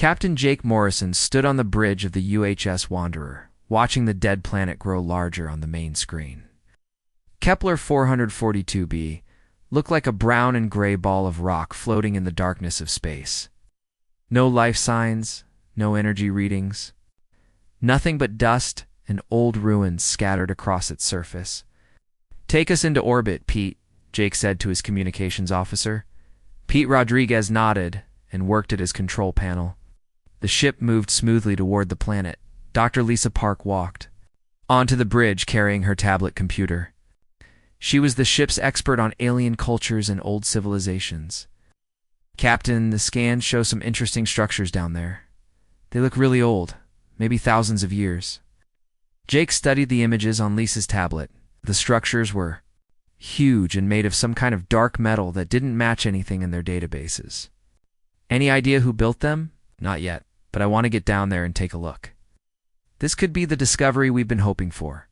Captain Jake Morrison stood on the bridge of the UHS Wanderer, watching the dead planet grow larger on the main screen. Kepler 442b looked like a brown and gray ball of rock floating in the darkness of space. No life signs, no energy readings. Nothing but dust and old ruins scattered across its surface. "Take us into orbit, Pete," Jake said to his communications officer. Pete Rodriguez nodded and worked at his control panel. The ship moved smoothly toward the planet. Dr. Lisa Park walked onto the bridge carrying her tablet computer. She was the ship's expert on alien cultures and old civilizations. "Captain, the scans show some interesting structures down there. They look really old, maybe thousands of years." Jake studied the images on Lisa's tablet. The structures were huge and made of some kind of dark metal that didn't match anything in their databases. "Any idea who built them?" "Not yet, but I want to get down there and take a look. This could be the discovery we've been hoping for."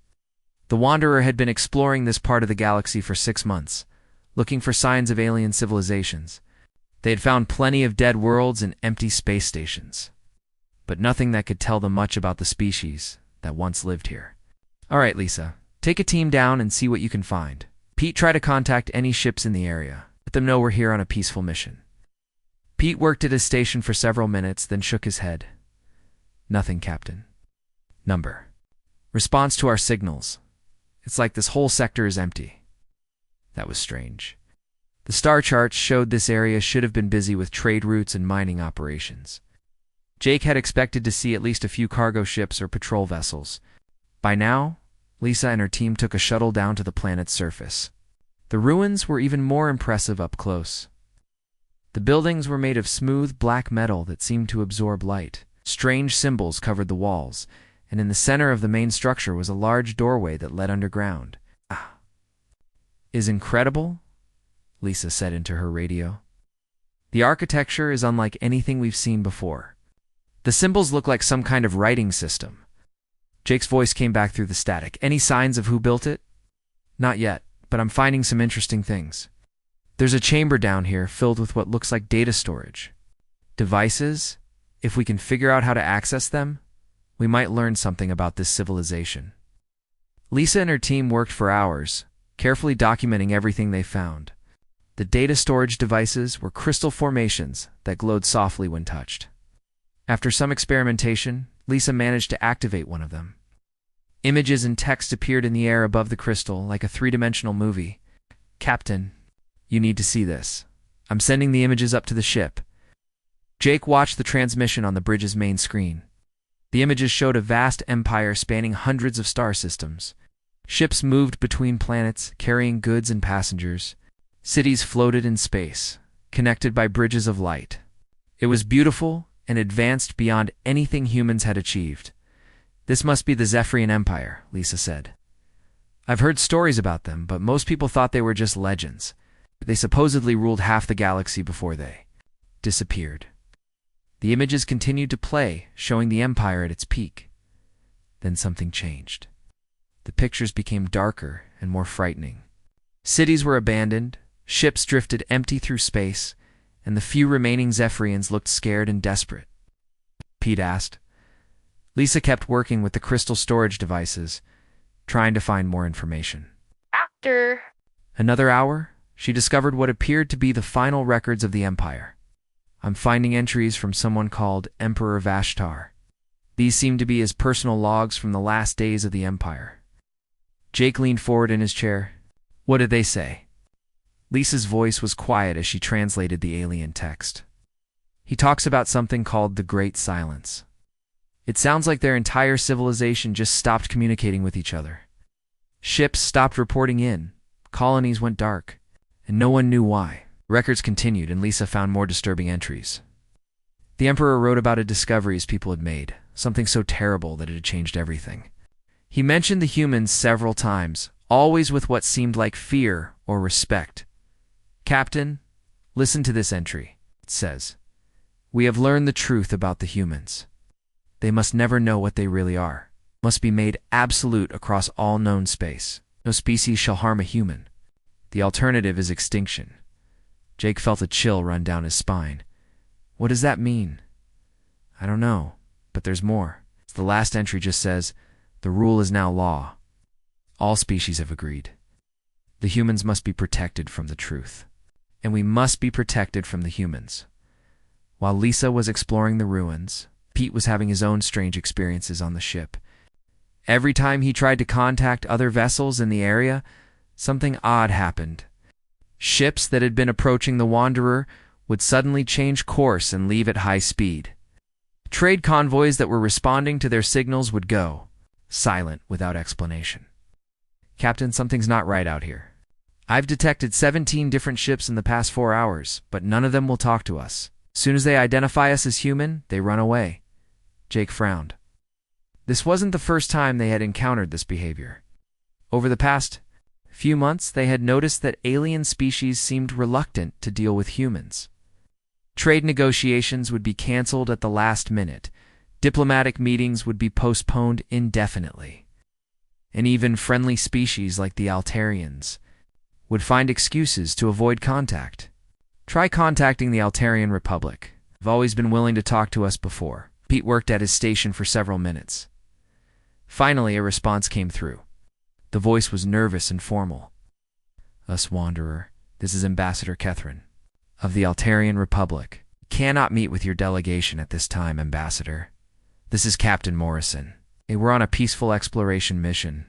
The Wanderer had been exploring this part of the galaxy for 6 months, looking for signs of alien civilizations. They had found plenty of dead worlds and empty space stations, but nothing that could tell them much about the species that once lived here. "All right, Lisa, take a team down and see what you can find. Pete, try to contact any ships in the area. Let them know we're here on a peaceful mission." Pete worked at his station for several minutes, then shook his head. "Nothing, Captain." "Number. Response to our signals. It's like this whole sector is empty." That was strange. The star charts showed this area should have been busy with trade routes and mining operations. Jake had expected to see at least a few cargo ships or patrol vessels. By now, Lisa and her team took a shuttle down to the planet's surface. The ruins were even more impressive up close. The buildings were made of smooth black metal that seemed to absorb light. Strange symbols covered the walls, and in the center of the main structure was a large doorway that led underground. "Ah, is incredible," Lisa said into her radio. "The architecture is unlike anything we've seen before. The symbols look like some kind of writing system." Jake's voice came back through the static. "Any signs of who built it?" "Not yet, but I'm finding some interesting things. There's a chamber down here filled with what looks like data storage. Devices. If we can figure out how to access them, we might learn something about this civilization." Lisa and her team worked for hours, carefully documenting everything they found. The data storage devices were crystal formations that glowed softly when touched. After some experimentation, Lisa managed to activate one of them. Images and text appeared in the air above the crystal like a three-dimensional movie. "Captain, you need to see this. I'm sending the images up to the ship." Jake watched the transmission on the bridge's main screen. The images showed a vast empire spanning hundreds of star systems. Ships moved between planets, carrying goods and passengers. Cities floated in space, connected by bridges of light. It was beautiful and advanced beyond anything humans had achieved. "This must be the Zephyrian Empire," Lisa said. "I've heard stories about them, but most people thought they were just legends. They supposedly ruled half the galaxy before they disappeared." The images continued to play, showing the empire at its peak. Then something changed. The pictures became darker and more frightening. Cities were abandoned, ships drifted empty through space, and the few remaining Zephyrians looked scared and desperate. Pete asked. Lisa kept working with the crystal storage devices, trying to find more information. After Another hour, she discovered what appeared to be the final records of the Empire. "I'm finding entries from someone called Emperor Vashtar. These seem to be his personal logs from the last days of the Empire." Jake leaned forward in his chair. "What did they say?" Lisa's voice was quiet as she translated the alien text. "He talks about something called the Great Silence. It sounds like their entire civilization just stopped communicating with each other. Ships stopped reporting in, colonies went dark, and no one knew why." Records continued, and Lisa found more disturbing entries. The Emperor wrote about a discoveries people had made, something so terrible that it had changed everything. He mentioned the humans several times, always with what seemed like fear or respect. "Captain, listen to this entry," it says. "We have learned the truth about the humans. They must never know what they really are. Must be made absolute across all known space. No species shall harm a human. The alternative is extinction." Jake felt a chill run down his spine. What does that mean? I don't know, but there's more. The last entry just says, "The rule is now law." All species have agreed. The humans must be protected from the truth. And we must be protected from the humans. While Lisa was exploring the ruins, Pete was having his own strange experiences on the ship. Every time he tried to contact other vessels in the area, something odd happened. Ships that had been approaching the Wanderer would suddenly change course and leave at high speed. Trade convoys that were responding to their signals would go silent without explanation. "Captain, something's not right out here. I've detected 17 different ships in the past 4 hours, but none of them will talk to us. As soon as they identify us as human, they run away." Jake frowned. This wasn't the first time they had encountered this behavior. Over the past few months, they had noticed that alien species seemed reluctant to deal with humans. Trade negotiations would be canceled at the last minute. Diplomatic meetings would be postponed indefinitely. And even friendly species like the Altarians would find excuses to avoid contact. Try contacting the Altarian Republic. They've always been willing to talk to us before. Pete worked at his station for several minutes. Finally, a response came through. The voice was nervous and formal. "Us, Wanderer. This is Ambassador Catherine of the Altarian Republic. Cannot meet with your delegation at this time, Ambassador. This is Captain Morrison. We're on a peaceful exploration mission.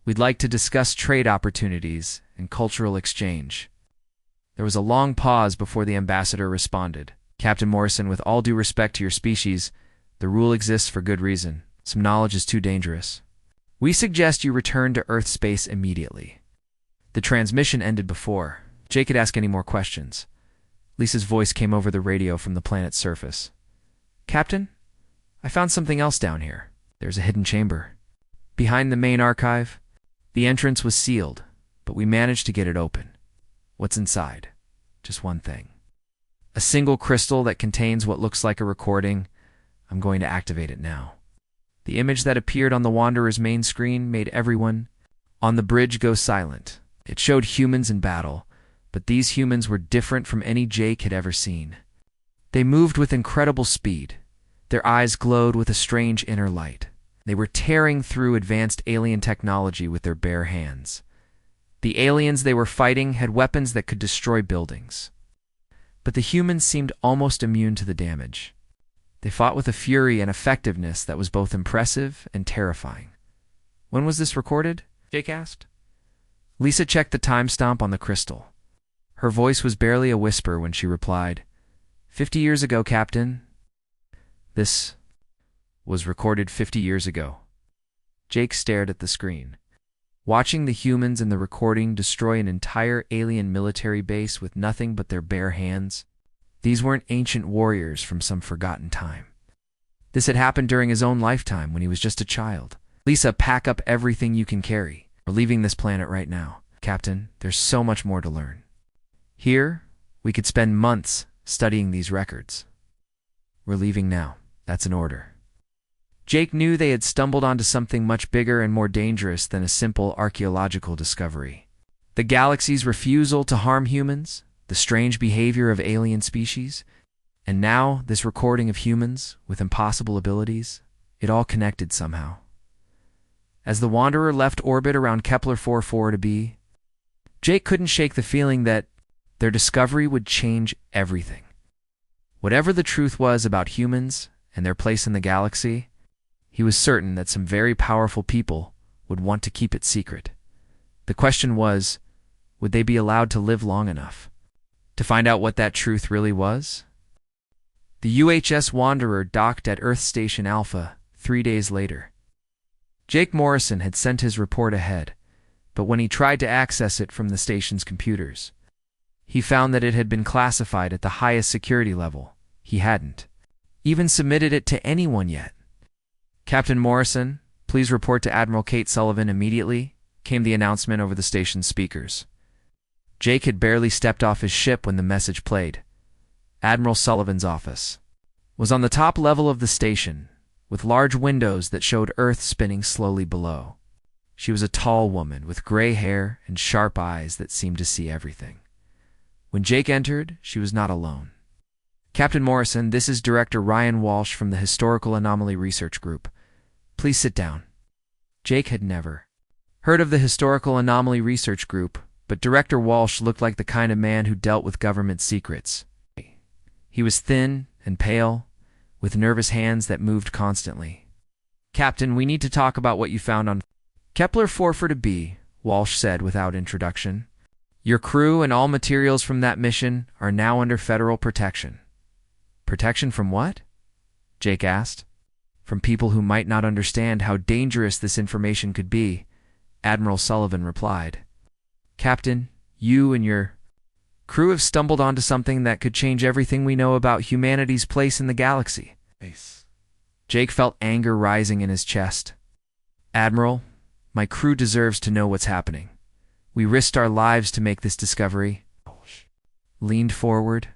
We'd like to discuss trade opportunities and cultural exchange." There was a long pause before the ambassador responded. "Captain Morrison, with all due respect to your species, the rule exists for good reason. Some knowledge is too dangerous. We suggest you return to Earth space immediately." The transmission ended before Jake could ask any more questions. Lisa's voice came over the radio from the planet's surface. "Captain, I found something else down here. There's a hidden chamber behind the main archive. The entrance was sealed, but we managed to get it open. What's inside? Just one thing. A single crystal that contains what looks like a recording. I'm going to activate it now." The image that appeared on the Wanderer's main screen made everyone on the bridge go silent. It showed humans in battle, but these humans were different from any Jake had ever seen. They moved with incredible speed. Their eyes glowed with a strange inner light. They were tearing through advanced alien technology with their bare hands. The aliens they were fighting had weapons that could destroy buildings. But the humans seemed almost immune to the damage. They fought with a fury and effectiveness that was both impressive and terrifying. "When was this recorded?" Jake asked. Lisa checked the timestamp on the crystal. Her voice was barely a whisper when she replied, 50 years ago, Captain." This was recorded 50 years ago. Jake stared at the screen. Watching the humans in the recording destroy an entire alien military base with nothing but their bare hands. These weren't ancient warriors from some forgotten time. This had happened during his own lifetime when he was just a child. "Lisa, pack up everything you can carry. We're leaving this planet right now. Captain, there's so much more to learn. Here, we could spend months studying these records. We're leaving now. That's an order." Jake knew they had stumbled onto something much bigger and more dangerous than a simple archaeological discovery. The galaxy's refusal to harm humans, the strange behavior of alien species, and now this recording of humans with impossible abilities, it all connected somehow. As the Wanderer left orbit around Kepler 442b, Jake couldn't shake the feeling that their discovery would change everything. Whatever the truth was about humans and their place in the galaxy, he was certain that some very powerful people would want to keep it secret. The question was, would they be allowed to live long enough to find out what that truth really was? The UHS Wanderer docked at Earth Station Alpha 3 days later. Jake Morrison had sent his report ahead, but when he tried to access it from the station's computers, he found that it had been classified at the highest security level. He hadn't even submitted it to anyone yet. "Captain Morrison, please report to Admiral Kate Sullivan immediately," came the announcement over the station's speakers. Jake had barely stepped off his ship when the message played. Admiral Sullivan's office was on the top level of the station, with large windows that showed Earth spinning slowly below. She was a tall woman with gray hair and sharp eyes that seemed to see everything. When Jake entered, she was not alone. Captain Morrison, this is Director Ryan Walsh from the Historical Anomaly Research Group. Please sit down. Jake had never heard of the Historical Anomaly Research Group, but Director Walsh looked like the kind of man who dealt with government secrets. He was thin and pale, with nervous hands that moved constantly. Captain, we need to talk about what you found on Kepler 440b, Walsh said without introduction. Your crew and all materials from that mission are now under federal protection. Protection from what? Jake asked. From people who might not understand how dangerous this information could be, Admiral Sullivan replied. Captain, you and your crew have stumbled onto something that could change everything we know about humanity's place in the galaxy. Jake felt anger rising in his chest. Admiral, my crew deserves to know what's happening. We risked our lives to make this discovery. Leaned forward.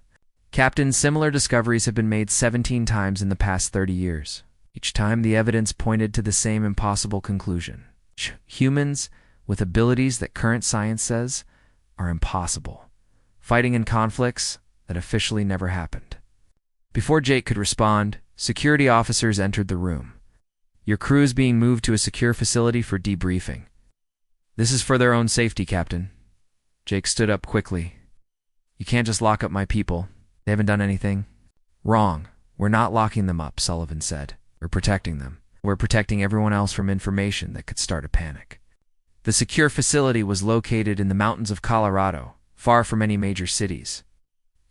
Captain, similar discoveries have been made 17 times in the past 30 years. Each time the evidence pointed to the same impossible conclusion. Humans, with abilities that current science says are impossible, fighting in conflicts that officially never happened. Before Jake could respond, security officers entered the room. Your crew is being moved to a secure facility for debriefing. This is for their own safety, Captain. Jake stood up quickly. You can't just lock up my people. They haven't done anything wrong. We're not locking them up, Sullivan said. We're protecting them. We're protecting everyone else from information that could start a panic. The secure facility was located in the mountains of Colorado, far from any major cities.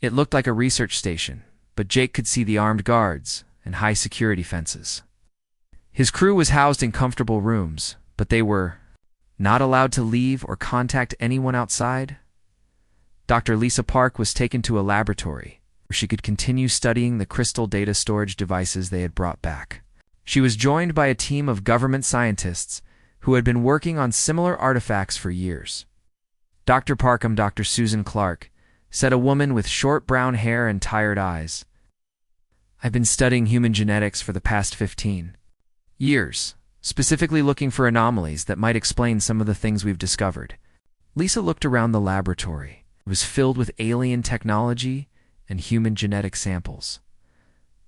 It looked like a research station, but Jake could see the armed guards and high security fences. His crew was housed in comfortable rooms, but they were not allowed to leave or contact anyone outside. Dr. Lisa Park was taken to a laboratory where she could continue studying the crystal data storage devices they had brought back. She was joined by a team of government scientists who had been working on similar artifacts for years. Dr. Parkham, Dr. Susan Clark, said, a woman with short brown hair and tired eyes. I've been studying human genetics for the past 15 years, specifically looking for anomalies that might explain some of the things we've discovered. Lisa looked around the laboratory. It was filled with alien technology and human genetic samples.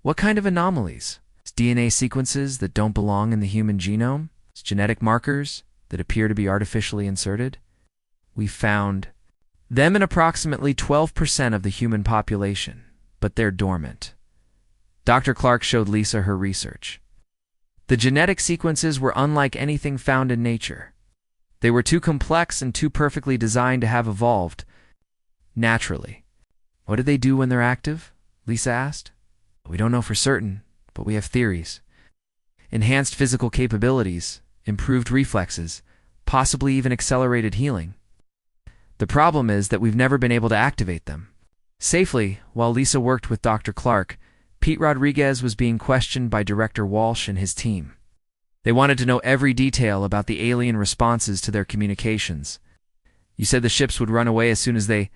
What kind of anomalies? DNA sequences that don't belong in the human genome? Genetic markers that appear to be artificially inserted? We found them in approximately 12% of the human population, but they're dormant. Dr. Clark showed Lisa her research. The genetic sequences were unlike anything found in nature. They were too complex and too perfectly designed to have evolved naturally. What do they do when they're active? Lisa asked. We don't know for certain, but we have theories. Enhanced physical capabilities, improved reflexes, possibly even accelerated healing. The problem is that we've never been able to activate them safely. While Lisa worked with Dr. Clark, Pete Rodriguez was being questioned by Director Walsh and his team. They wanted to know every detail about the alien responses to their communications. You said the ships would run away as soon as they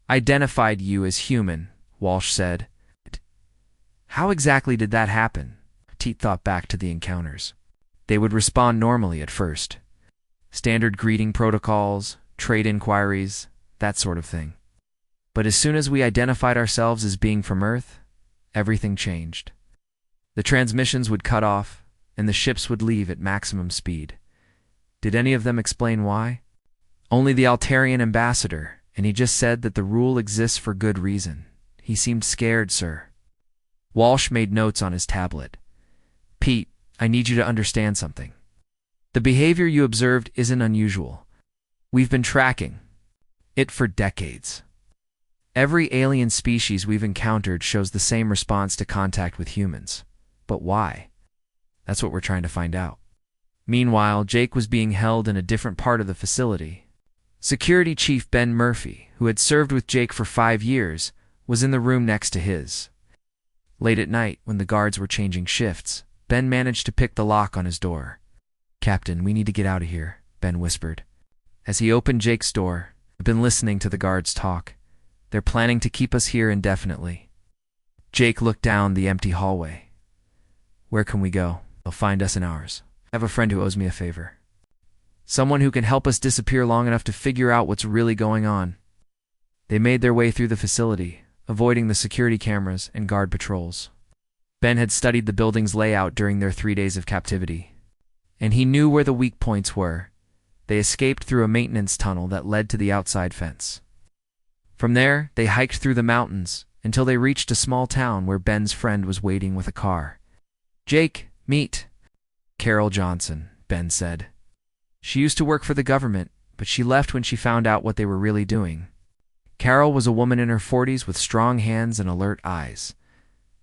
identified you as human, Walsh said. How exactly did that happen? Pete thought back to the encounters. They would respond normally at first. Standard greeting protocols, trade inquiries, that sort of thing. But as soon as we identified ourselves as being from Earth, everything changed. The transmissions would cut off, and the ships would leave at maximum speed. Did any of them explain why? Only the Altarian ambassador, and he just said that the rule exists for good reason. He seemed scared, sir. Walsh made notes on his tablet. Pete, I need you to understand something. The behavior you observed isn't unusual. We've been tracking it for decades. Every alien species we've encountered shows the same response to contact with humans. But why? That's what we're trying to find out. Meanwhile, Jake was being held in a different part of the facility. Security Chief Ben Murphy, who had served with Jake for 5 years, was in the room next to his. Late at night, when the guards were changing shifts, Ben managed to pick the lock on his door. Captain, we need to get out of here, Ben whispered. As he opened Jake's door, I've been listening to the guards talk. They're planning to keep us here indefinitely. Jake looked down the empty hallway. Where can we go? They'll find us in ours. I have a friend who owes me a favor. Someone who can help us disappear long enough to figure out what's really going on. They made their way through the facility, avoiding the security cameras and guard patrols. Ben had studied the building's layout during their 3 days of captivity, and he knew where the weak points were. They escaped through a maintenance tunnel that led to the outside fence. From there, they hiked through the mountains until they reached a small town where Ben's friend was waiting with a car. "Jake, meet Carol Johnson," Ben said. "She used to work for the government, but she left when she found out what they were really doing." Carol was a woman in her 40s with strong hands and alert eyes.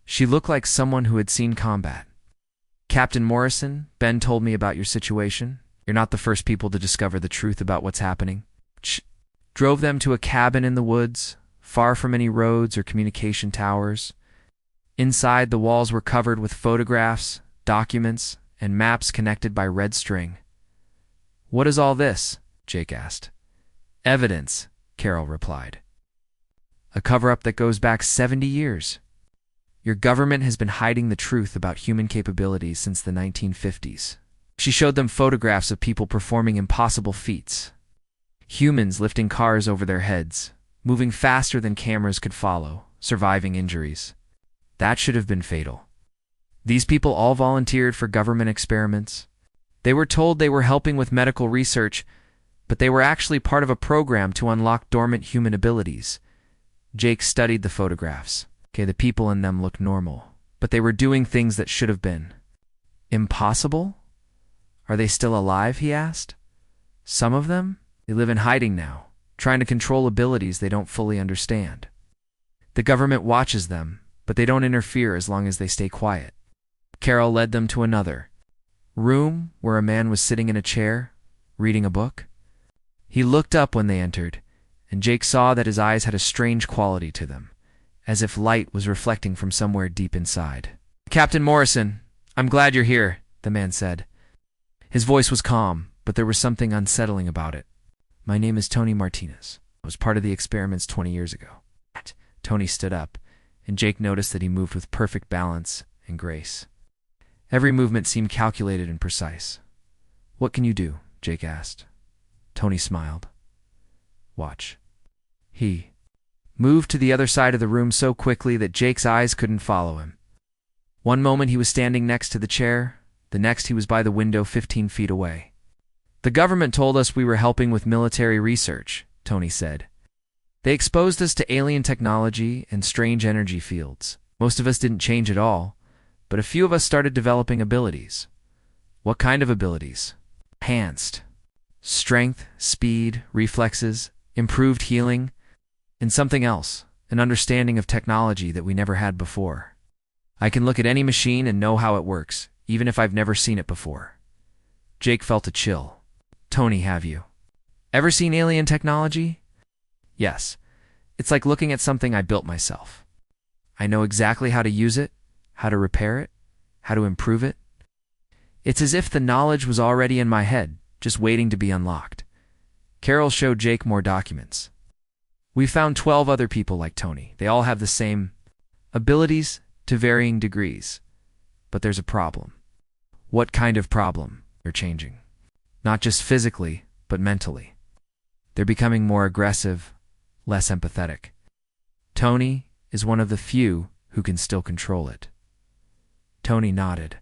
She looked like someone who had seen combat. "Captain Morrison, Ben told me about your situation. You're not the first people to discover the truth about what's happening." Drove them to a cabin in the woods, far from any roads or communication towers. Inside, the walls were covered with photographs, documents, and maps connected by red string. "What is all this?" Jake asked. "Evidence," Carol replied. "A cover-up that goes back 70 years. Your government has been hiding the truth about human capabilities since the 1950s. She showed them photographs of people performing impossible feats. Humans lifting cars over their heads, moving faster than cameras could follow, surviving injuries. That should have been fatal. These people all volunteered for government experiments. They were told they were helping with medical research, but they were actually part of a program to unlock dormant human abilities." Jake studied the photographs. The people in them looked normal, but they were doing things that should have been. "Impossible? Are they still alive?" he asked. "Some of them? They live in hiding now, trying to control abilities they don't fully understand. The government watches them, but they don't interfere as long as they stay quiet." Carol led them to another room where a man was sitting in a chair, reading a book. He looked up when they entered, and Jake saw that his eyes had a strange quality to them, as if light was reflecting from somewhere deep inside. "Captain Morrison, I'm glad you're here," the man said. His voice was calm, but there was something unsettling about it. "My name is Tony Martinez. I was part of the experiments 20 years ago." Tony stood up, and Jake noticed that he moved with perfect balance and grace. Every movement seemed calculated and precise. "What can you do?" Jake asked. Tony smiled. "Watch." He moved to the other side of the room so quickly that Jake's eyes couldn't follow him. One moment he was standing next to the chair, the next he was by the window 15 feet away. "The government told us we were helping with military research," Tony said. "They exposed us to alien technology and strange energy fields. Most of us didn't change at all, but a few of us started developing abilities." "What kind of abilities?" "Enhanced. Strength, speed, reflexes, improved healing, and something else, an understanding of technology that we never had before. I can look at any machine and know how it works, even if I've never seen it before." Jake felt a chill. "Tony, have you ever seen alien technology?" "Yes. It's like looking at something I built myself. I know exactly how to use it, how to repair it, how to improve it. It's as if the knowledge was already in my head, just waiting to be unlocked." Carol showed Jake more documents. "We found 12 other people like Tony. They all have the same abilities to varying degrees. But there's a problem." "What kind of problem?" "They're changing. Not just physically, but mentally. They're becoming more aggressive, less empathetic. Tony is one of the few who can still control it." Tony nodded.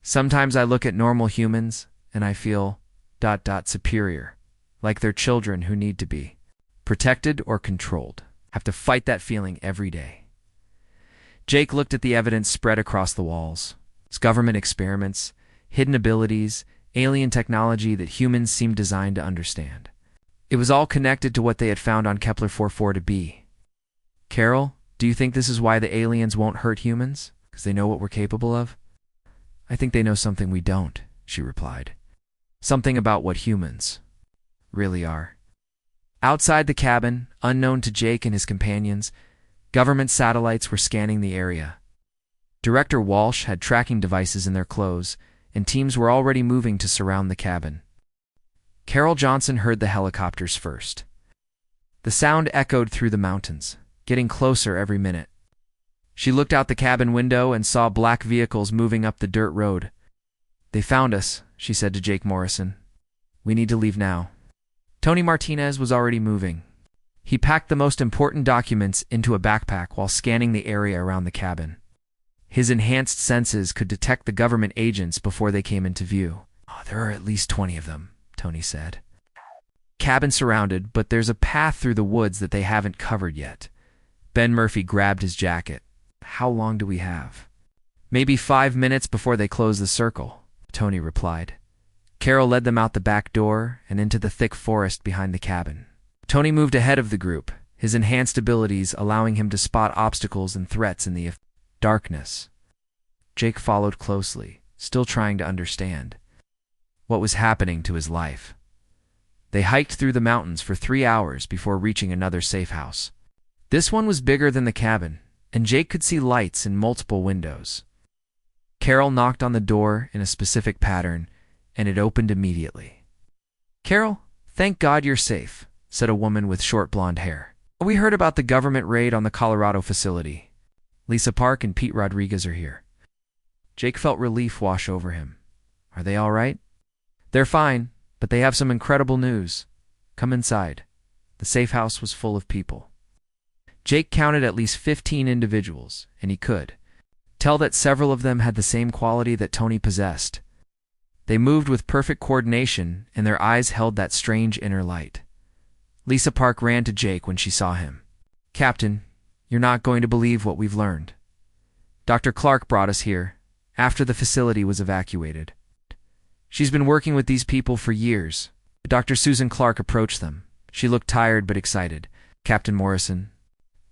"Sometimes I look at normal humans and I feel ... superior, like they're children who need to be protected or controlled. Have to fight that feeling every day." Jake looked at the evidence spread across the walls. It's government experiments, hidden abilities, alien technology that humans seemed designed to understand. It was all connected to what they had found on Kepler 442b. "Carol, do you think this is why the aliens won't hurt humans? Because they know what we're capable of?" "I think they know something we don't," she replied. "Something about what humans really are." Outside the cabin, unknown to Jake and his companions, government satellites were scanning the area. Director Walsh had tracking devices in their clothes, and teams were already moving to surround the cabin. Carol Johnson heard the helicopters first. The sound echoed through the mountains, getting closer every minute. She looked out the cabin window and saw black vehicles moving up the dirt road. "They found us," she said to Jake Morrison. "We need to leave now." Tony Martinez was already moving. He packed the most important documents into a backpack while scanning the area around the cabin. His enhanced senses could detect the government agents before they came into view. "Oh, there are at least 20 of them," Tony said. "Cabin surrounded, but there's a path through the woods that they haven't covered yet." Ben Murphy grabbed his jacket. "How long do we have?" "Maybe 5 minutes before they close the circle," Tony replied. Carol led them out the back door and into the thick forest behind the cabin. Tony moved ahead of the group, his enhanced abilities allowing him to spot obstacles and threats in the darkness. Jake followed closely, still trying to understand what was happening to his life. They hiked through the mountains for 3 hours before reaching another safe house. This one was bigger than the cabin, and Jake could see lights in multiple windows. Carol knocked on the door in a specific pattern, and it opened immediately. "Carol, thank God you're safe," said a woman with short blonde hair. "We heard about the government raid on the Colorado facility. Lisa Park and Pete Rodriguez are here." Jake felt relief wash over him. "Are they all right?" "They're fine, but they have some incredible news. Come inside." The safe house was full of people. Jake counted at least 15 individuals, and he could tell that several of them had the same quality that Tony possessed. They moved with perfect coordination, and their eyes held that strange inner light. Lisa Park ran to Jake when she saw him. "Captain, you're not going to believe what we've learned. Dr. Clark brought us here after the facility was evacuated. She's been working with these people for years." Dr. Susan Clark approached them. She looked tired but excited. "Captain Morrison,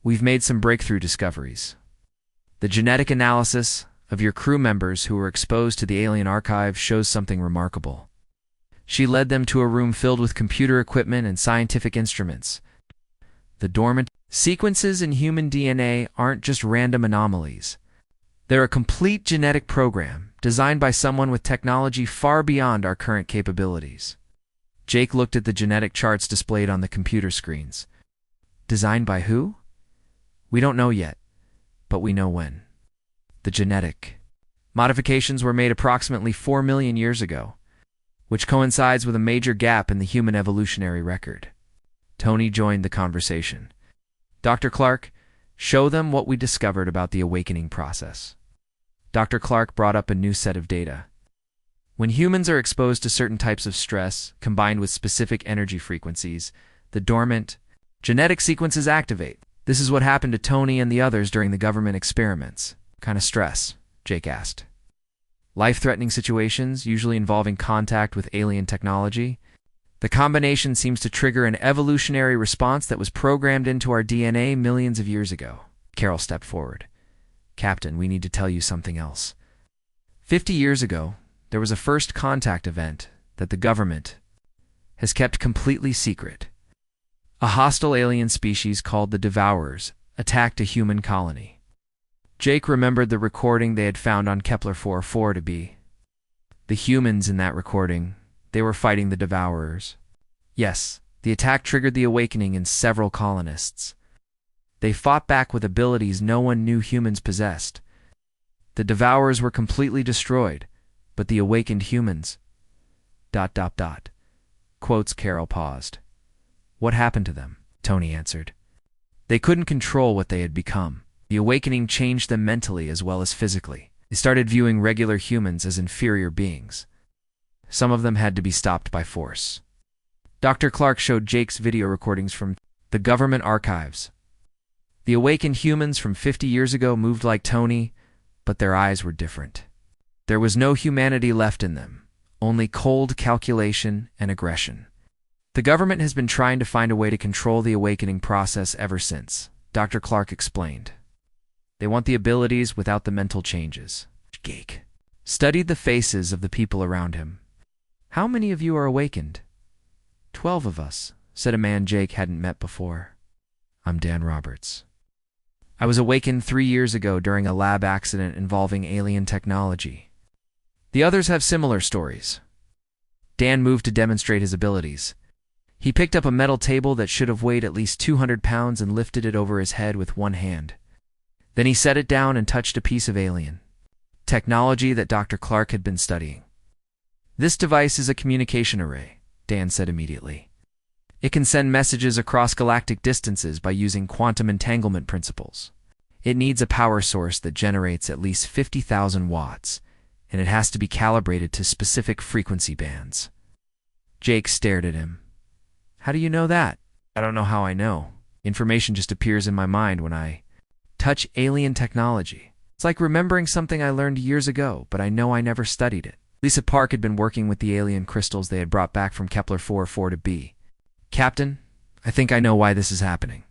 we've made some breakthrough discoveries. The genetic analysis of your crew members who were exposed to the alien archive shows something remarkable." She led them to a room filled with computer equipment and scientific instruments. "The dormant sequences in human DNA aren't just random anomalies. They're a complete genetic program designed by someone with technology far beyond our current capabilities." Jake looked at the genetic charts displayed on the computer screens. "Designed by who?" "We don't know yet, but we know when. The genetic modifications were made approximately 4 million years ago, which coincides with a major gap in the human evolutionary record." Tony joined the conversation. "Dr. Clark, show them what we discovered about the awakening process." Dr. Clark brought up a new set of data. When humans are exposed to certain types of stress, combined with specific energy frequencies, the dormant genetic sequences activate. This is what happened to Tony and the others during the government experiments. "What kind of stress?" Jake asked. "Life-threatening situations, usually involving contact with alien technology. The combination seems to trigger an evolutionary response that was programmed into our DNA millions of years ago." Carol stepped forward. "Captain, we need to tell you something else. 50 years ago, there was a first contact event that the government has kept completely secret. A hostile alien species called the Devourers attacked a human colony." Jake remembered the recording they had found on Kepler 4 to be the humans in that recording. They were fighting the Devourers. Yes, the attack triggered the awakening in several colonists. They fought back with abilities no one knew humans possessed. The Devourers were completely destroyed, but the awakened humans... ... Quotes. Carol paused. "What happened to them?" Tony answered. "They couldn't control what they had become. The awakening changed them mentally as well as physically. They started viewing regular humans as inferior beings. Some of them had to be stopped by force." Dr. Clark showed Jake's video recordings from the government archives. The awakened humans from 50 years ago moved like Tony, but their eyes were different. There was no humanity left in them, only cold calculation and aggression. "The government has been trying to find a way to control the awakening process ever since," Dr. Clark explained. "They want the abilities without the mental changes." Jake studied the faces of the people around him. "How many of you are awakened?" 12 of us, said a man Jake hadn't met before. "I'm Dan Roberts. I was awakened 3 years ago during a lab accident involving alien technology." The others have similar stories. Dan moved to demonstrate his abilities. He picked up a metal table that should have weighed at least 200 pounds and lifted it over his head with one hand. Then he set it down and touched a piece of alien technology that Dr. Clark had been studying. "This device is a communication array," Dan said immediately. It can send messages across galactic distances by using quantum entanglement principles. It needs a power source that generates at least 50,000 watts, and it has to be calibrated to specific frequency bands. Jake stared at him. How do you know that? I don't know how I know. Information just appears in my mind when I touch alien technology. It's like remembering something I learned years ago, but I know I never studied it. Lisa Park had been working with the alien crystals they had brought back from Kepler 404 to B. Captain, I think I know why this is happening.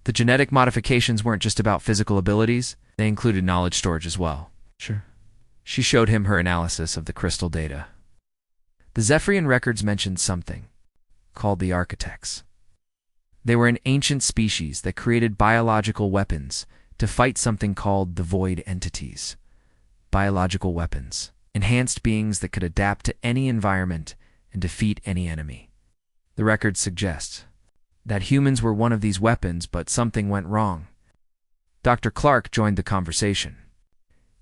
The genetic modifications weren't just about physical abilities, they included knowledge storage as well. Sure. She showed him her analysis of the crystal data. The Zephyrian records mentioned something called the Architects. They were an ancient species that created biological weapons to fight something called the Void Entities. Biological weapons, enhanced beings that could adapt to any environment and defeat any enemy. The records suggest that humans were one of these weapons, but something went wrong. Dr. Clark joined the conversation.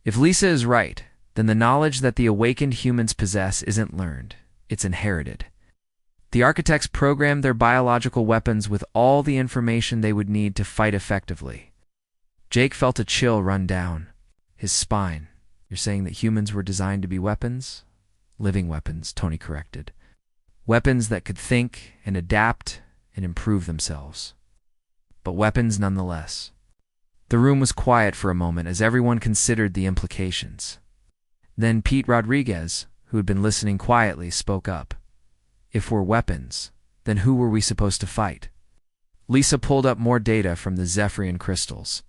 If Lisa is right, then the knowledge that the awakened humans possess isn't learned, it's inherited. The Architects programmed their biological weapons with all the information they would need to fight effectively. Jake felt a chill run down his spine. You're saying that humans were designed to be weapons? Living weapons, Tony corrected. Weapons that could think and adapt and improve themselves. But weapons nonetheless. The room was quiet for a moment as everyone considered the implications. Then Pete Rodriguez, who had been listening quietly, spoke up. If we're weapons, then who were we supposed to fight? Lisa pulled up more data from the Zephyrian crystals.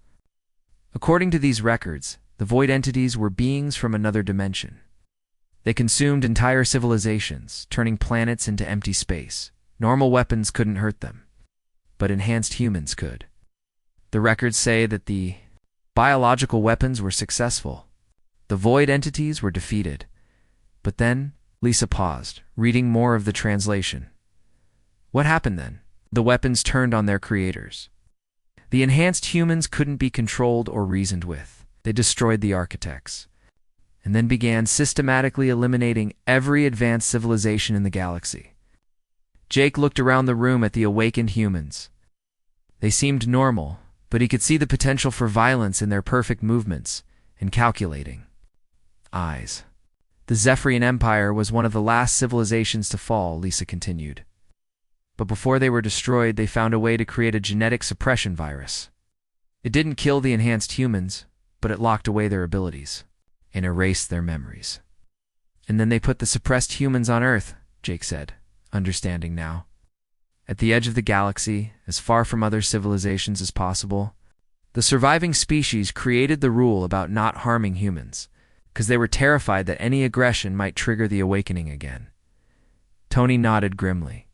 According to these records, the Void Entities were beings from another dimension. They consumed entire civilizations, turning planets into empty space. Normal weapons couldn't hurt them, but enhanced humans could. The records say that the biological weapons were successful. The Void Entities were defeated. But then, Lisa paused, reading more of the translation. What happened then? The weapons turned on their creators. The enhanced humans couldn't be controlled or reasoned with. They destroyed the Architects, and then began systematically eliminating every advanced civilization in the galaxy. Jake looked around the room at the awakened humans. They seemed normal, but he could see the potential for violence in their perfect movements and calculating eyes. The Zephyrian Empire was one of the last civilizations to fall, Lisa continued. But before they were destroyed, they found a way to create a genetic suppression virus. It didn't kill the enhanced humans, but it locked away their abilities and erased their memories. And then they put the suppressed humans on Earth, Jake said, understanding now. At the edge of the galaxy, as far from other civilizations as possible, the surviving species created the rule about not harming humans, because they were terrified that any aggression might trigger the awakening again. Tony nodded grimly,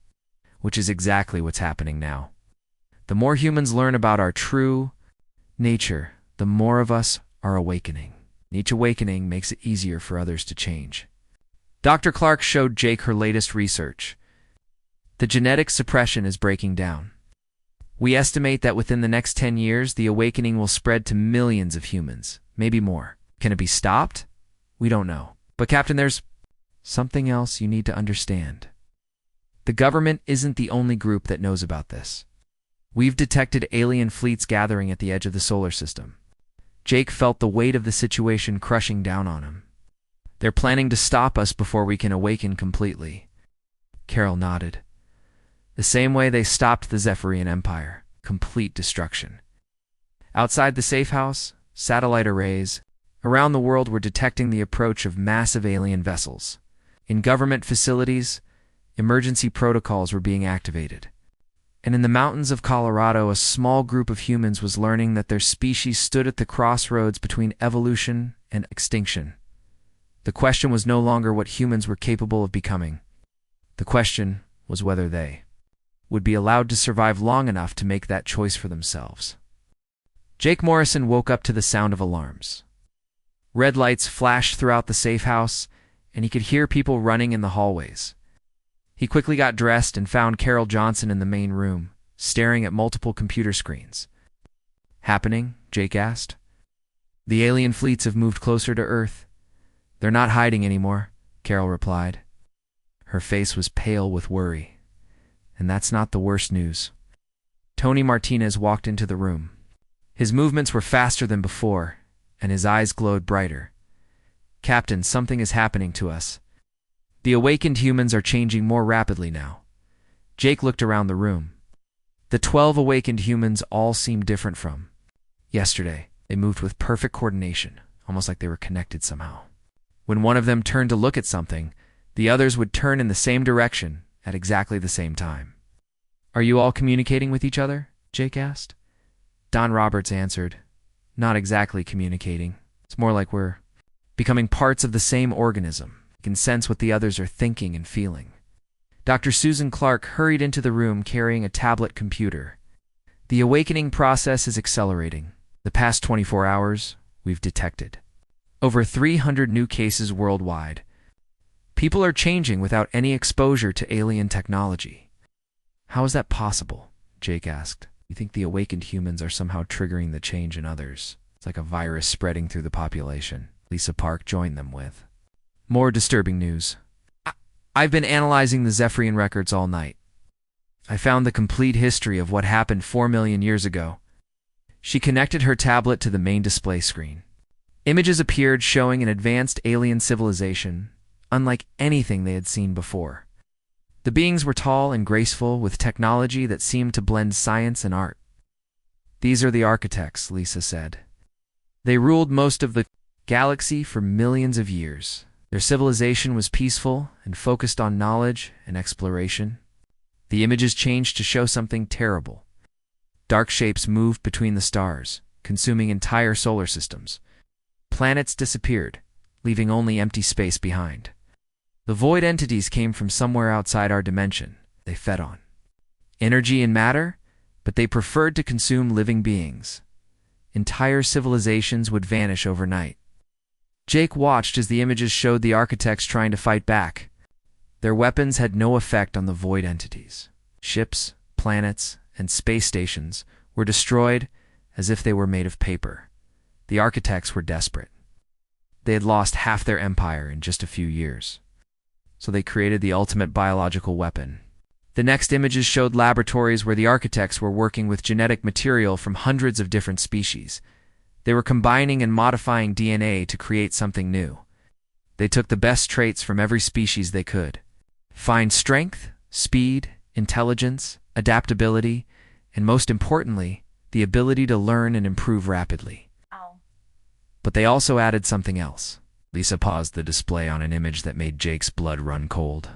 which is exactly what's happening now. The more humans learn about our true nature, the more of us are awakening. Each awakening makes it easier for others to change. Dr. Clark showed Jake her latest research. The genetic suppression is breaking down. We estimate that within the next 10 years, the awakening will spread to millions of humans, maybe more. Can it be stopped? We don't know. But Captain, there's something else you need to understand. The government isn't the only group that knows about this. We've detected alien fleets gathering at the edge of the solar system. Jake felt the weight of the situation crushing down on him. They're planning to stop us before we can awaken completely. Carol nodded. The same way they stopped the Zephyrian Empire. Complete destruction. Outside the safe house, satellite arrays around the world were detecting the approach of massive alien vessels. In government facilities, emergency protocols were being activated. And in the mountains of Colorado, a small group of humans was learning that their species stood at the crossroads between evolution and extinction. The question was no longer what humans were capable of becoming. The question was whether they would be allowed to survive long enough to make that choice for themselves. Jake Morrison woke up to the sound of alarms. Red lights flashed throughout the safe house, and he could hear people running in the hallways. He quickly got dressed and found Carol Johnson in the main room, staring at multiple computer screens. Happening? Jake asked. The alien fleets have moved closer to Earth. They're not hiding anymore, Carol replied. Her face was pale with worry. And that's not the worst news. Tony Martinez walked into the room. His movements were faster than before, and his eyes glowed brighter. Captain, something is happening to us. The awakened humans are changing more rapidly now. Jake looked around the room. The 12 awakened humans all seemed different from yesterday. They moved with perfect coordination, almost like they were connected somehow. When one of them turned to look at something, the others would turn in the same direction at exactly the same time. Are you all communicating with each other? Jake asked. Don Roberts answered, not exactly communicating. It's more like we're becoming parts of the same organism. You can sense what the others are thinking and feeling. Dr. Susan Clark hurried into the room carrying a tablet computer. The awakening process is accelerating. The past 24 hours, we've detected over 300 new cases worldwide. People are changing without any exposure to alien technology. How is that possible? Jake asked. You think the awakened humans are somehow triggering the change in others? It's like a virus spreading through the population. Lisa Park joined them with more disturbing news. I've been analyzing the Zephyrian records all night. I found the complete history of what happened 4 million years ago. She connected her tablet to the main display screen. Images appeared showing an advanced alien civilization, unlike anything they had seen before. The beings were tall and graceful, with technology that seemed to blend science and art. These are the architects, Lisa said. They ruled most of the galaxy for millions of years. Their civilization was peaceful and focused on knowledge and exploration. The images changed to show something terrible. Dark shapes moved between the stars, consuming entire solar systems. Planets disappeared, leaving only empty space behind. The void entities came from somewhere outside our dimension. They fed on energy and matter, but they preferred to consume living beings. Entire civilizations would vanish overnight. Jake watched as the images showed the architects trying to fight back. Their weapons had no effect on the void entities. Ships, planets, and space stations were destroyed as if they were made of paper. The architects were desperate. They had lost half their empire in just a few years. So they created the ultimate biological weapon. The next images showed laboratories where the architects were working with genetic material from hundreds of different species. They were combining and modifying DNA to create something new. They took the best traits from every species they could. Find strength, speed, intelligence, adaptability, and most importantly, the ability to learn and improve rapidly. But they also added something else. Lisa paused the display on an image that made Jake's blood run cold.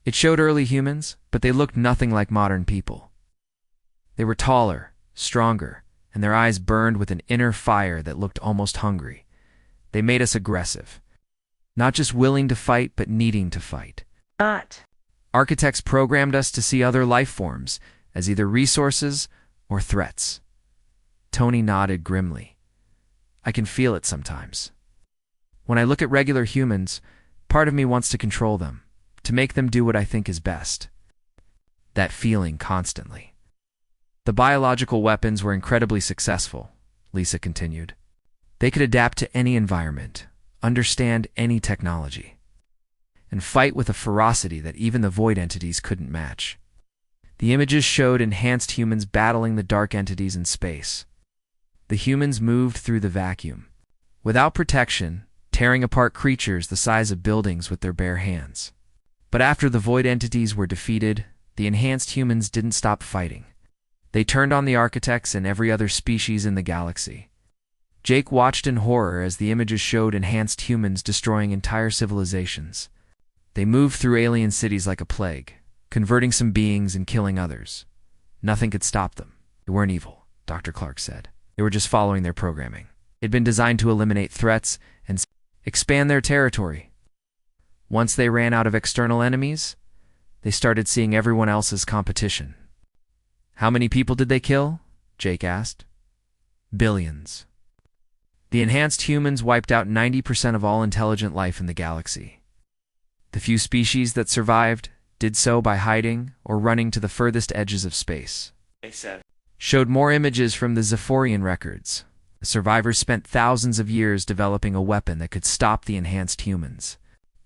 It showed early humans, but they looked nothing like modern people. They were taller, stronger, and their eyes burned with an inner fire that looked almost hungry. They made us aggressive. Not just willing to fight, but needing to fight. Architects programmed us to see other life forms as either resources or threats. Tony nodded grimly. I can feel it sometimes. When I look at regular humans, part of me wants to control them, to make them do what I think is best. That feeling constantly. The biological weapons were incredibly successful, Lisa continued. They could adapt to any environment, understand any technology, and fight with a ferocity that even the void entities couldn't match. The images showed enhanced humans battling the dark entities in space. The humans moved through the vacuum, without protection, tearing apart creatures the size of buildings with their bare hands. But after the void entities were defeated, the enhanced humans didn't stop fighting. They turned on the architects and every other species in the galaxy. Jake watched in horror as the images showed enhanced humans destroying entire civilizations. They moved through alien cities like a plague, converting some beings and killing others. Nothing could stop them. They weren't evil, Dr. Clark said. They were just following their programming. It had been designed to eliminate threats and expand their territory. Once they ran out of external enemies, they started seeing everyone else as competition. How many people did they kill? Jake asked. Billions. The enhanced humans wiped out 90% of all intelligent life in the galaxy. The few species that survived did so by hiding or running to the furthest edges of space. They said. Showed more images from the Zephyrian records. The survivors spent thousands of years developing a weapon that could stop the enhanced humans.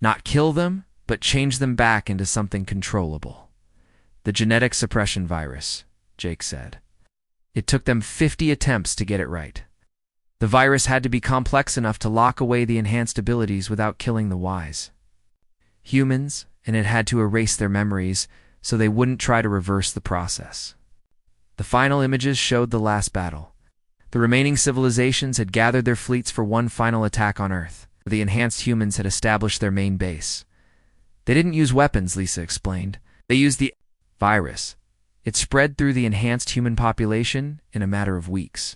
Not kill them, but change them back into something controllable. The genetic suppression virus, Jake said. It took them 50 attempts to get it right. The virus had to be complex enough to lock away the enhanced abilities without killing the wise humans, and it had to erase their memories so they wouldn't try to reverse the process. The final images showed the last battle. The remaining civilizations had gathered their fleets for one final attack on Earth. The enhanced humans had established their main base. They didn't use weapons, Lisa explained. They used the virus. It spread through the enhanced human population in a matter of weeks.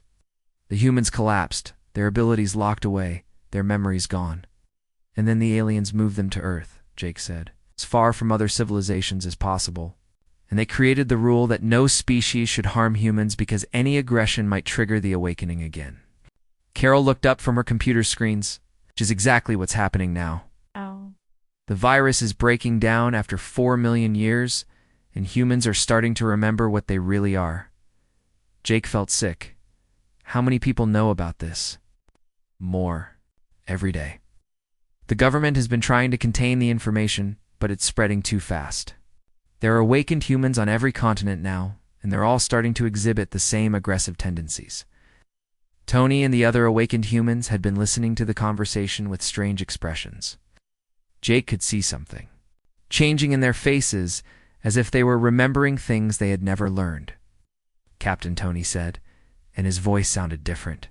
The humans collapsed, their abilities locked away, their memories gone. And then the aliens moved them to Earth, Jake said, as far from other civilizations as possible. And they created the rule that no species should harm humans because any aggression might trigger the awakening again. Carol looked up from her computer screens, which is exactly what's happening now. Oh. The virus is breaking down after 4 million years, and humans are starting to remember what they really are. Jake felt sick. How many people know about this? More. Every day. The government has been trying to contain the information, but it's spreading too fast. There are awakened humans on every continent now, and they're all starting to exhibit the same aggressive tendencies. Tony and the other awakened humans had been listening to the conversation with strange expressions. Jake could see something changing in their faces, as if they were remembering things they had never learned. Captain Tony said, and his voice sounded different,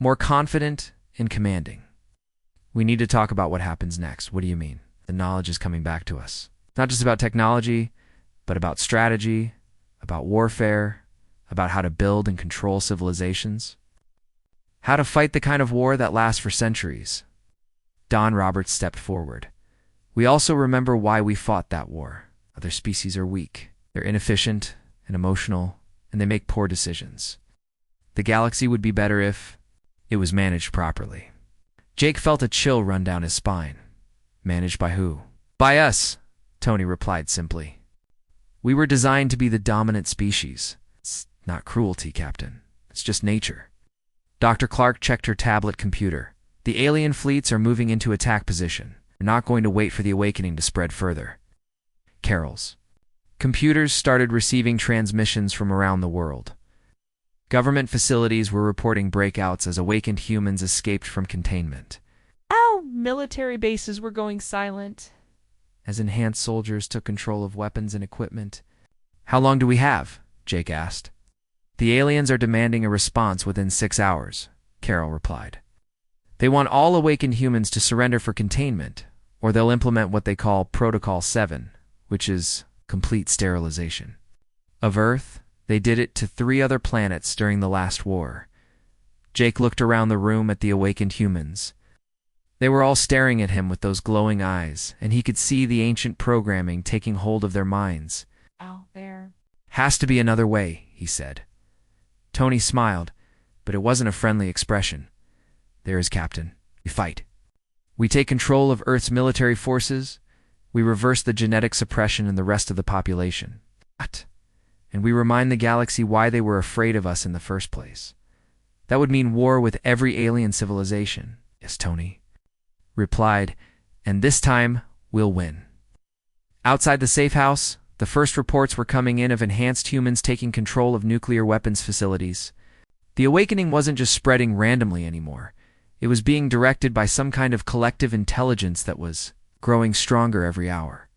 more confident and commanding. We need to talk about what happens next. What do you mean? The knowledge is coming back to us. Not just about technology, but about strategy, about warfare, about how to build and control civilizations. How to fight the kind of war that lasts for centuries. Don Roberts stepped forward. We also remember why we fought that war. Other species are weak. They're inefficient and emotional, and they make poor decisions. The galaxy would be better if it was managed properly. Jake felt a chill run down his spine. Managed by who? By us, Tony replied simply. We were designed to be the dominant species. It's not cruelty, Captain. It's just nature. Dr. Clark checked her tablet computer. The alien fleets are moving into attack position. They're not going to wait for the awakening to spread further. Carol's computers started receiving transmissions from around the world. Government facilities were reporting breakouts as awakened humans escaped from containment. Our military bases were going silent. As enhanced soldiers took control of weapons and equipment. How long do we have? Jake asked. The aliens are demanding a response within 6 hours, Carol replied. They want all awakened humans to surrender for containment, or they'll implement what they call Protocol 7, which is complete sterilization. Of Earth, they did it to 3 other planets during the last war. Jake looked around the room at the awakened humans. They were all staring at him with those glowing eyes, and he could see the ancient programming taking hold of their minds. Out there. Has to be another way, he said. Tony smiled, but it wasn't a friendly expression. There is, Captain. We fight. We take control of Earth's military forces. We reverse the genetic suppression in the rest of the population. What? And we remind the galaxy why they were afraid of us in the first place. That would mean war with every alien civilization. Yes, Tony replied, and this time we'll win. Outside the safe house, the first reports were coming in of enhanced humans taking control of nuclear weapons facilities. The awakening wasn't just spreading randomly anymore. It was being directed by some kind of collective intelligence that was growing stronger every hour.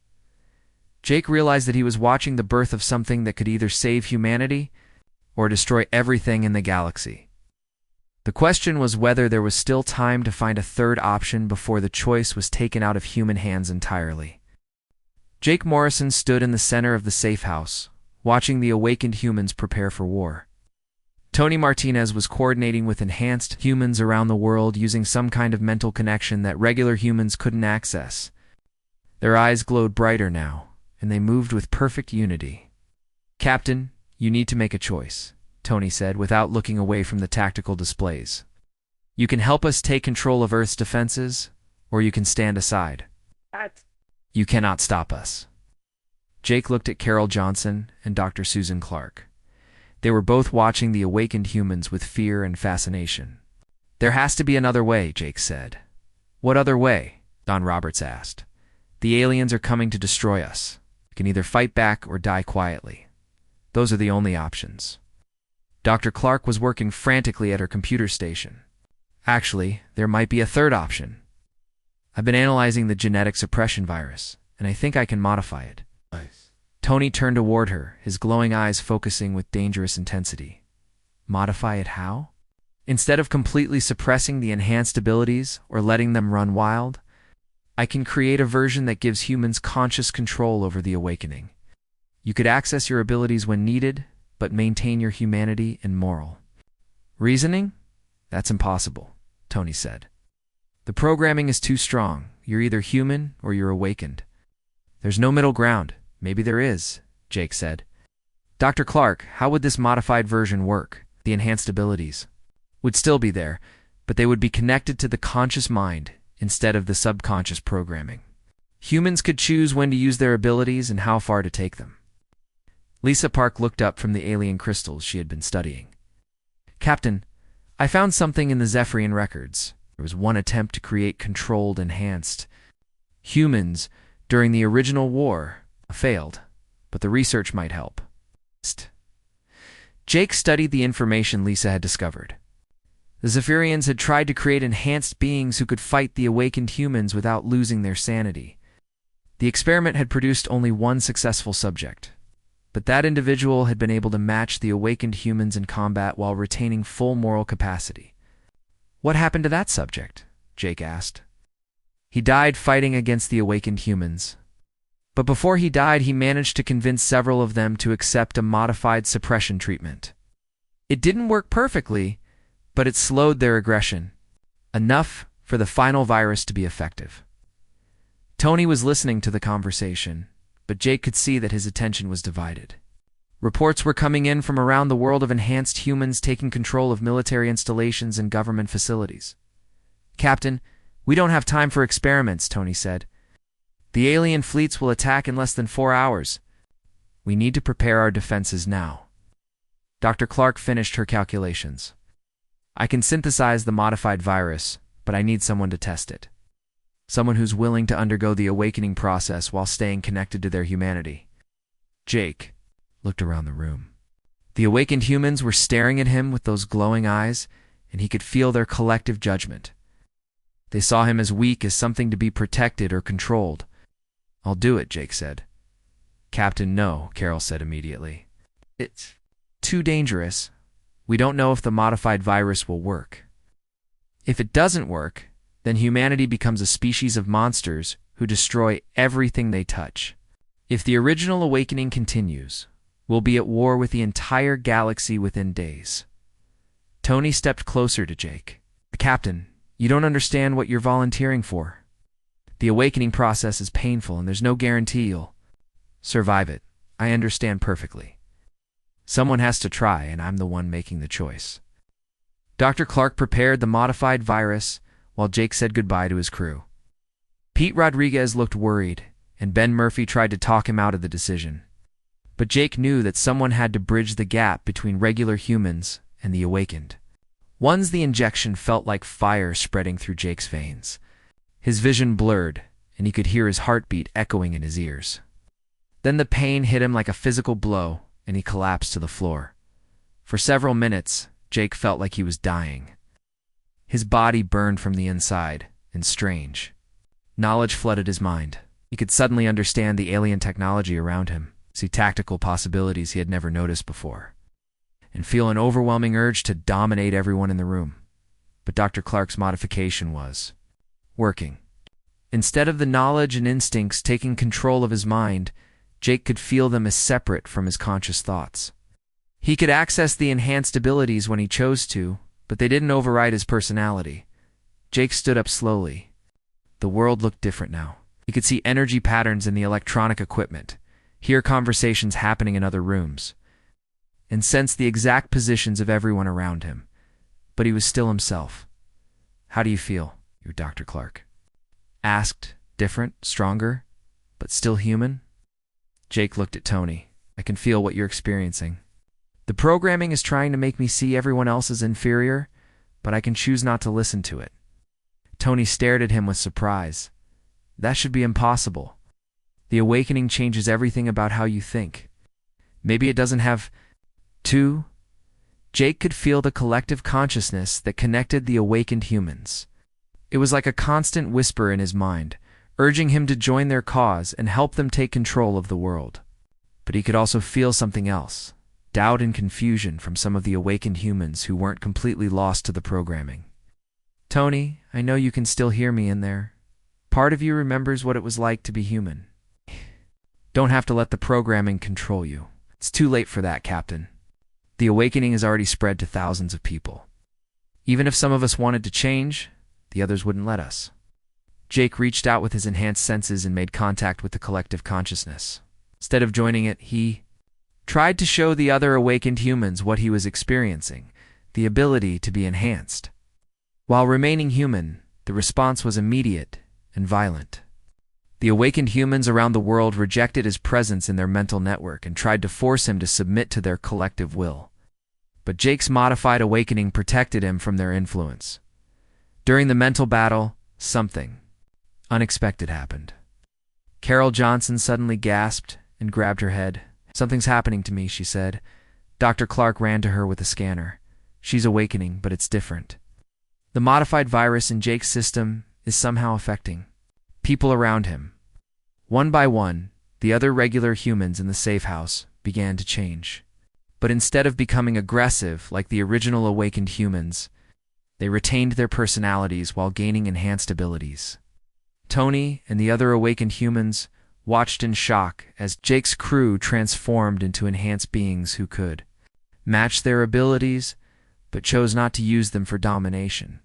Jake realized that he was watching the birth of something that could either save humanity or destroy everything in the galaxy. The question was whether there was still time to find a third option before the choice was taken out of human hands entirely. Jake Morrison stood in the center of the safe house, watching the awakened humans prepare for war. Tony Martinez was coordinating with enhanced humans around the world using some kind of mental connection that regular humans couldn't access. Their eyes glowed brighter now, and they moved with perfect unity. Captain, you need to make a choice, Tony said without looking away from the tactical displays. You can help us take control of Earth's defenses, or you can stand aside. You cannot stop us. Jake looked at Carol Johnson and Dr. Susan Clark. They were both watching the awakened humans with fear and fascination. There has to be another way, Jake said. What other way? Don Roberts asked. The aliens are coming to destroy us. You can either fight back or die quietly. Those are the only options. Dr. Clark was working frantically at her computer station. Actually, there might be a third option. I've been analyzing the genetic suppression virus, and I think I can modify it. Nice. Tony turned toward her, his glowing eyes focusing with dangerous intensity. Modify it how? Instead of completely suppressing the enhanced abilities or letting them run wild, I can create a version that gives humans conscious control over the awakening. You could access your abilities when needed, but maintain your humanity and moral. Reasoning? That's impossible, Tony said. The programming is too strong. You're either human or you're awakened. There's no middle ground. Maybe there is, Jake said. Dr. Clark, how would this modified version work? The enhanced abilities would still be there, but they would be connected to the conscious mind instead of the subconscious programming. Humans could choose when to use their abilities and how far to take them. Lisa Park looked up from the alien crystals she had been studying. Captain, I found something in the Zephyrian records. There was one attempt to create controlled, enhanced humans during the original war. Failed, but the research might help. Jake studied the information Lisa had discovered. The Zephyrians had tried to create enhanced beings who could fight the awakened humans without losing their sanity. The experiment had produced only one successful subject, but that individual had been able to match the awakened humans in combat while retaining full moral capacity. What happened to that subject? Jake asked. He died fighting against the awakened humans. But before he died, he managed to convince several of them to accept a modified suppression treatment. It didn't work perfectly, but it slowed their aggression, enough for the final virus to be effective. Tony was listening to the conversation, but Jake could see that his attention was divided. Reports were coming in from around the world of enhanced humans taking control of military installations and government facilities. Captain, we don't have time for experiments, Tony said. The alien fleets will attack in less than 4 hours. We need to prepare our defenses now. Dr. Clark finished her calculations. I can synthesize the modified virus, but I need someone to test it. Someone who's willing to undergo the awakening process while staying connected to their humanity. Jake looked around the room. The awakened humans were staring at him with those glowing eyes, and he could feel their collective judgment. They saw him as weak, as something to be protected or controlled. I'll do it, Jake said. Captain, no, Carol said immediately. It's too dangerous. We don't know if the modified virus will work. If it doesn't work, then humanity becomes a species of monsters who destroy everything they touch. If the original awakening continues, we'll be at war with the entire galaxy within days. Tony stepped closer to Jake. Captain, you don't understand what you're volunteering for. The awakening process is painful, and there's no guarantee you'll survive it. I understand perfectly. Someone has to try, and I'm the one making the choice. Dr. Clark prepared the modified virus while Jake said goodbye to his crew. Pete Rodriguez looked worried, and Ben Murphy tried to talk him out of the decision. But Jake knew that someone had to bridge the gap between regular humans and the awakened. Once the injection felt like fire spreading through Jake's veins. His vision blurred, and he could hear his heartbeat echoing in his ears. Then the pain hit him like a physical blow, and he collapsed to the floor. For several minutes, Jake felt like he was dying. His body burned from the inside, and strange knowledge flooded his mind. He could suddenly understand the alien technology around him, see tactical possibilities he had never noticed before, and feel an overwhelming urge to dominate everyone in the room. But Dr. Clark's modification was working. Instead of the knowledge and instincts taking control of his mind, Jake could feel them as separate from his conscious thoughts. He could access the enhanced abilities when he chose to, but they didn't override his personality. Jake stood up slowly. The world looked different now. He could see energy patterns in the electronic equipment, hear conversations happening in other rooms, and sense the exact positions of everyone around him. But he was still himself. How do you feel? You're Dr. Clark asked, different, stronger, but still human. Jake looked at Tony. I can feel what you're experiencing. The programming is trying to make me see everyone else as inferior, but I can choose not to listen to it. Tony stared at him with surprise. That should be impossible. The awakening changes everything about how you think. Maybe it doesn't have to. Jake could feel the collective consciousness that connected the awakened humans. It was like a constant whisper in his mind, urging him to join their cause and help them take control of the world. But he could also feel something else, doubt and confusion from some of the awakened humans who weren't completely lost to the programming. Tony, I know you can still hear me in there. Part of you remembers what it was like to be human. Don't have to let the programming control you. It's too late for that, Captain. The awakening has already spread to thousands of people. Even if some of us wanted to change, the others wouldn't let us. Jake reached out with his enhanced senses and made contact with the collective consciousness. Instead of joining it, he tried to show the other awakened humans what he was experiencing, the ability to be enhanced. While remaining human, the response was immediate and violent. The awakened humans around the world rejected his presence in their mental network and tried to force him to submit to their collective will. But Jake's modified awakening protected him from their influence. During the mental battle, something unexpected happened. Carol Johnson suddenly gasped and grabbed her head. "Something's happening to me," she said. Dr. Clark ran to her with a scanner. "She's awakening, but it's different. The modified virus in Jake's system is somehow affecting people around him." One by one, the other regular humans in the safe house began to change. But instead of becoming aggressive like the original awakened humans, they retained their personalities while gaining enhanced abilities. Tony and the other awakened humans watched in shock as Jake's crew transformed into enhanced beings who could match their abilities, but chose not to use them for domination.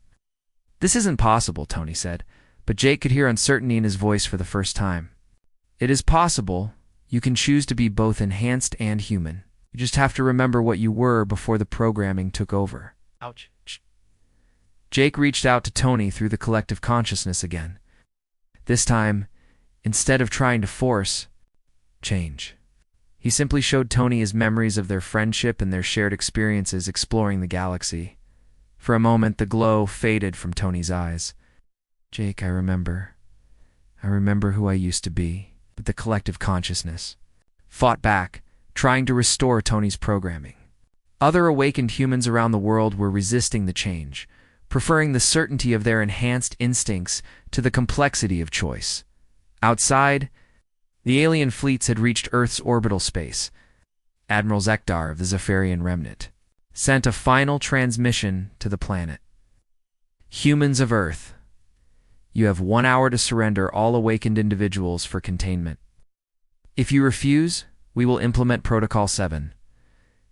"This isn't possible," Tony said, but Jake could hear uncertainty in his voice for the first time. "It is possible. You can choose to be both enhanced and human. You just have to remember what you were before the programming took over." Ouch. Jake reached out to Tony through the collective consciousness again. This time, instead of trying to force change, he simply showed Tony his memories of their friendship and their shared experiences exploring the galaxy. For a moment, the glow faded from Tony's eyes. "Jake, I remember who I used to be." But the collective consciousness fought back, trying to restore Tony's programming. Other awakened humans around the world were resisting the change, preferring the certainty of their enhanced instincts to the complexity of choice. Outside, the alien fleets had reached Earth's orbital space. Admiral Zekdar of the Zephyrian Remnant sent a final transmission to the planet. "Humans of Earth, you have 1 hour to surrender all awakened individuals for containment. If you refuse, we will implement Protocol 7.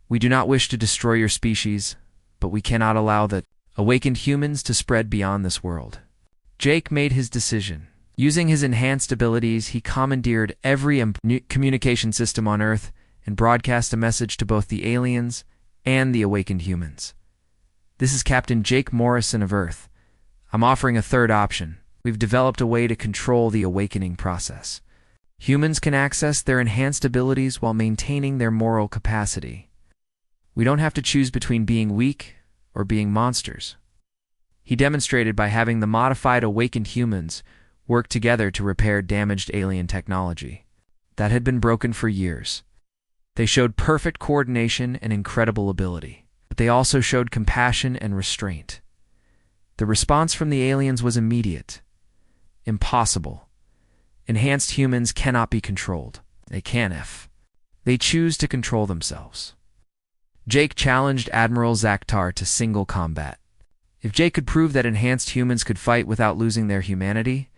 We do not wish to destroy your species, but we cannot allow the awakened humans to spread beyond this world." Jake made his decision. Using his enhanced abilities, he commandeered every communication system on Earth and broadcast a message to both the aliens and the awakened humans. "This is Captain Jake Morrison of Earth. I'm offering a third option. We've developed a way to control the awakening process. Humans can access their enhanced abilities while maintaining their moral capacity. We don't have to choose between being weak or being monsters." He demonstrated by having the modified awakened humans work together to repair damaged alien technology that had been broken for years. They showed perfect coordination and incredible ability, but they also showed compassion and restraint. The response from the aliens was immediate. Impossible. Enhanced humans cannot be controlled. They can if they choose to control themselves. Jake challenged Admiral Zaktar to single combat. If Jake could prove that enhanced humans could fight without losing their humanity,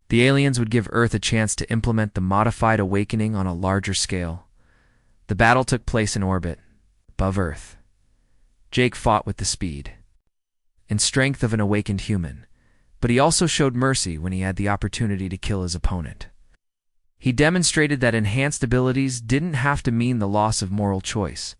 the aliens would give Earth a chance to implement the modified awakening on a larger scale. The battle took place in orbit, above Earth. Jake fought with the speed and strength of an awakened human, but he also showed mercy when he had the opportunity to kill his opponent. He demonstrated that enhanced abilities didn't have to mean the loss of moral choice.